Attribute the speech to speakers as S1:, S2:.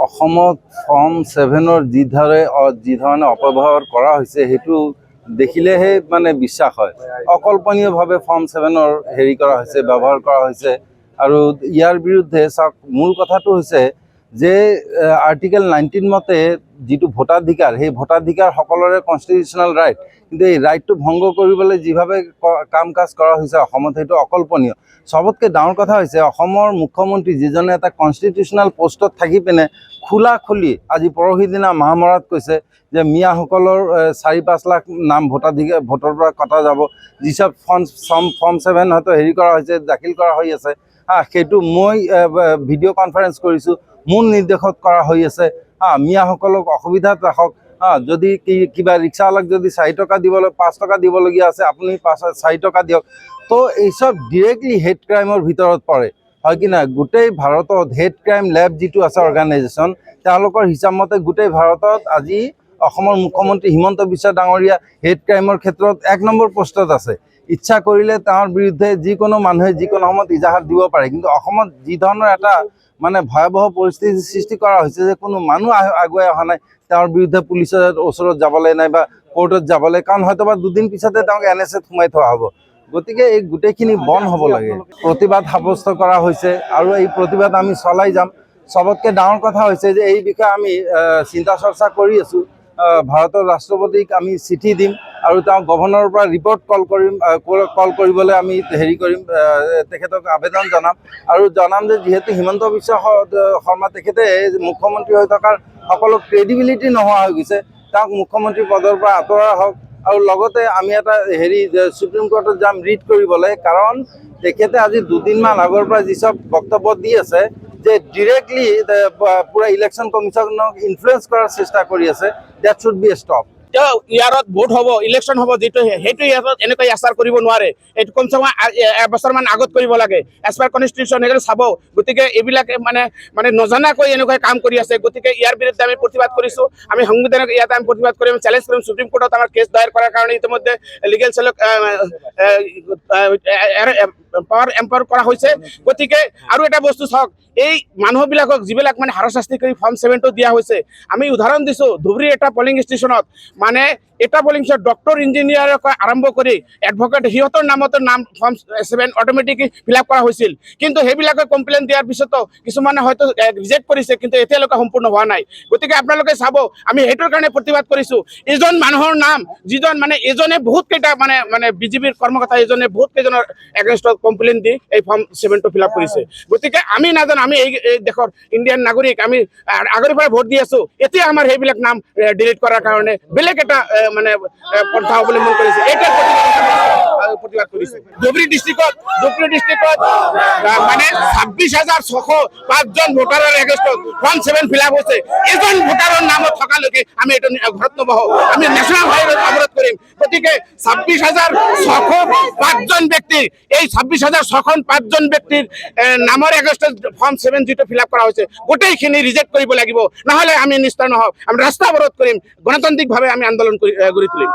S1: অসমত ফৰ্ম 7-ৰ যি ধৰণে অপব্যৱহাৰ কৰা হৈছে সেইটো দেখিলেহে মানে বিশ্বাস হয়। অকল্পনীয়ভাৱে ফৰ্ম 7-ৰ হেৰি কৰা হৈছে, ব্যৱহাৰ কৰা হৈছে। আৰু ইয়াৰ বিৰুদ্ধে চাওক, মূল কথাটো হৈছে যে আৰ্টিকেল 19 মতে যিটো ভোটাধিকাৰ, সেই ভোটাধিকাৰ সকলোৰে কনষ্টিটিউচনেল ৰাইট, কিন্তু এই ৰাইটটো ভংগ কৰিবলৈ যিভাৱে কাম কাজ কৰা হৈছে অসমত, সেইটো অকল্পনীয়। চবতকৈ ডাঙৰ কথা হৈছে অসমৰ মুখ্যমন্ত্ৰী যিজনে এটা কনষ্টিটিউচনেল পষ্টত থাকি পিনে খোলাখুলি আজি পৰহি দিনা মহামৰাত কৈছে যে মিয়াসকলৰ 4-5 লাখ নাম ভোটৰ পৰা কটা যাব। যিসব ফৰ্ম 7 হয়তো হেৰি কৰা হৈছে, দাখিল কৰা হৈ আছে, সেইটো মই ভিডিঅ' কনফাৰেঞ্চ কৰিছোঁ, মোৰ নিৰ্দেশত কৰা হৈ আছে। মিয়াসকলক অসুবিধাত ৰাখক। যদি কিবা ৰিক্সাৱালাক যদি 4 টকা দিবলৈ 5 টকা দিবলগীয়া আছে, আপুনি 4 টকা দিয়ক। তো এইসব ডিৰেক্টলি হেড ক্ৰাইমৰ ভিতৰত পৰে, হয় কি না? গোটেই ভাৰতত হেড ক্ৰাইম লেব যিটো আছে অৰ্গেনাইজেশ্যন, তেওঁলোকৰ হিচাপ মতে গোটেই ভাৰতত আজি অসমৰ মুখ্যমন্ত্ৰী হিমন্ত বিশ্ব ডাঙৰীয়া হেড ক্ৰাইমৰ ক্ষেত্ৰত 1 নম্বৰ পোষ্টত আছে। ইচ্ছা কৰিলে তেওঁৰ বিৰুদ্ধে যিকোনো মানুহে যিকোনো সময়ত ইজাহাৰ দিব পাৰে। কিন্তু অসমত যি ধৰণৰ এটা মানে ভয়াৱহ পৰিস্থিতিৰ সৃষ্টি কৰা হৈছে যে কোনো মানুহ আগুৱাই অহা নাই তেওঁৰ বিৰুদ্ধে পুলিচৰ ওচৰত যাবলৈ, নাইবা কোৰ্টত যাবলৈ, কাৰণ হয়তো বা 2 দিন পিছতে তেওঁক NSAত সোমাই থোৱা হ'ব। গতিকে এই গোটেইখিনি বন্ধ হ'ব লাগে। প্ৰতিবাদ সাব্যস্ত কৰা হৈছে আৰু এই প্ৰতিবাদ আমি চলাই যাম। চবতকৈ ডাঙৰ কথা হৈছে যে এই বিষয়ে আমি চিন্তা চৰ্চা কৰি আছোঁ। ভাৰতৰ ৰাষ্ট্ৰপতিক আমি চিঠি দিম আৰু তেওঁ গভৰ্ণৰৰ পৰা ৰিপৰ্ট কল কৰিবলৈ আমি হেৰি কৰিম, তেখেতক আবেদন জনাম আৰু জনাম যে যিহেতু হিমন্ত বিশ্ব শৰ্মা তেখেতে মুখ্যমন্ত্ৰী হৈ থকাৰ সকলো ক্ৰেডিবিলিটি নোহোৱা হৈ গৈছে, তেওঁক মুখ্যমন্ত্ৰী পদৰ পৰা আঁতৰা হওক। আৰু লগতে আমি এটা হেৰি সুপ্ৰিম কোৰ্টত যাম ৰিট কৰিবলৈ, কাৰণ তেখেতে আজি 2 দিনমান আগৰ পৰা যিসব বক্তব্য দি আছে যে ডিৰেক্টলি পুৰা ইলেকশ্যন কমিশ্যনক ইনফ্লুৱেঞ্চ কৰাৰ চেষ্টা কৰি আছে, ডেট শুড বি ষ্টপ।
S2: ইয়াৰত ভোট হ'ব, ইলেকশ্যন হ'ব, সেইটো ইয়াৰত এনেকৈ আচাৰ কৰিব নোৱাৰে। এইটো কমচে কম এবছৰমান আগত কৰিব লাগে, এজ পাৰ কনষ্টিটিউশ্যন সেইকাৰণে চাব। গতিকে এইবিলাকে মানে নজনাকৈ এনেকৈ কাম কৰি আছে। গতিকে ইয়াৰ বিৰুদ্ধে আমি প্ৰতিবাদ কৰিছোঁ। আমি সংবিধানক ইয়াতে আমি প্ৰতিবাদ কৰিম, চেলেঞ্জ কৰিম। সুপ্ৰিম কোৰ্টত আমাৰ কেছ দায়েৰ কৰাৰ কাৰণে ইতিমধ্যে লিগেল চেলক পাৱাৰ এম্পাৱাৰ কৰা হৈছে। গতিকে আৰু এটা বস্তু চাওক, এই মানুহবিলাকক যিবিলাক মানে হাৰাশাস্তি কৰি ফৰ্ম 7টো দিয়া হৈছে, আমি উদাহৰণ দিছোঁ ধুবুৰীৰ এটা পলিং ষ্টেচনত, মানে এটা পলিং ষ্টেচনত ডক্টৰ ইঞ্জিনিয়াৰৰ পৰা আৰম্ভ কৰি এডভকেট সিহঁতৰ নামতো নাম ফৰ্ম 7 অট'মেটিকলি ফিল আপ কৰা হৈছিল। কিন্তু সেইবিলাকে কমপ্লেইন দিয়াৰ পিছতো কিছুমানে হয়তো ৰিজেক্ট কৰিছে, কিন্তু এতিয়ালৈকে সম্পূৰ্ণ হোৱা নাই। গতিকে আপোনালোকে চাব, আমি সেইটোৰ কাৰণে প্ৰতিবাদ কৰিছোঁ। এজন মানুহৰ নাম যিজন মানে এজনে বহুত কেইটা মানে বিজেপিৰ কৰ্মকৰ্তা এজনে বহুত কেইজনৰ এগেইনষ্টত কমপ্লেইন দি এই ফৰ্ম 7টো ফিল আপ কৰিছে। গতিকে আমি নাজানো, আমি এই দেশৰ ইণ্ডিয়ান নাগৰিক, আমি আগৰ পৰাই ভোট দি আছোঁ। এতিয়া আমাৰ সেইবিলাক নাম ডিলিট কৰাৰ কাৰণে বেলেগ এটা মানে পন্থা অৱলম্বন কৰিছে। এইটোৰ প্ৰতিবাদ কৰিছোঁ। ধুবুৰী ডিষ্ট্ৰিক্টত মানে 26,605 জন ভোটাৰৰ এগেইনষ্টত ফৰ্ম 7 ফিল আপ হৈছে। এজন ভোটাৰৰ নামত থকালৈকে আমি এইটো ঘৰত নবহোঁ, আমি নেশ্যনেল হাইৱেত অৱৰোধ কৰিম। গতিকে 26,605 জন ব্যক্তিৰ, এই 26,605 জন ব্যক্তিৰ নামৰ এগেইনষ্টত ফৰ্ম 7 যিটো ফিল আপ কৰা হৈছে, গোটেইখিনি ৰিজেক্ট কৰিব লাগিব। নহ'লে আমি নিশ্চয় নহওঁ, আমি ৰাস্তা অৱৰোধ কৰিম, গণতান্ত্ৰিকভাৱে আমি আন্দোলন গঢ়ি তুলিম।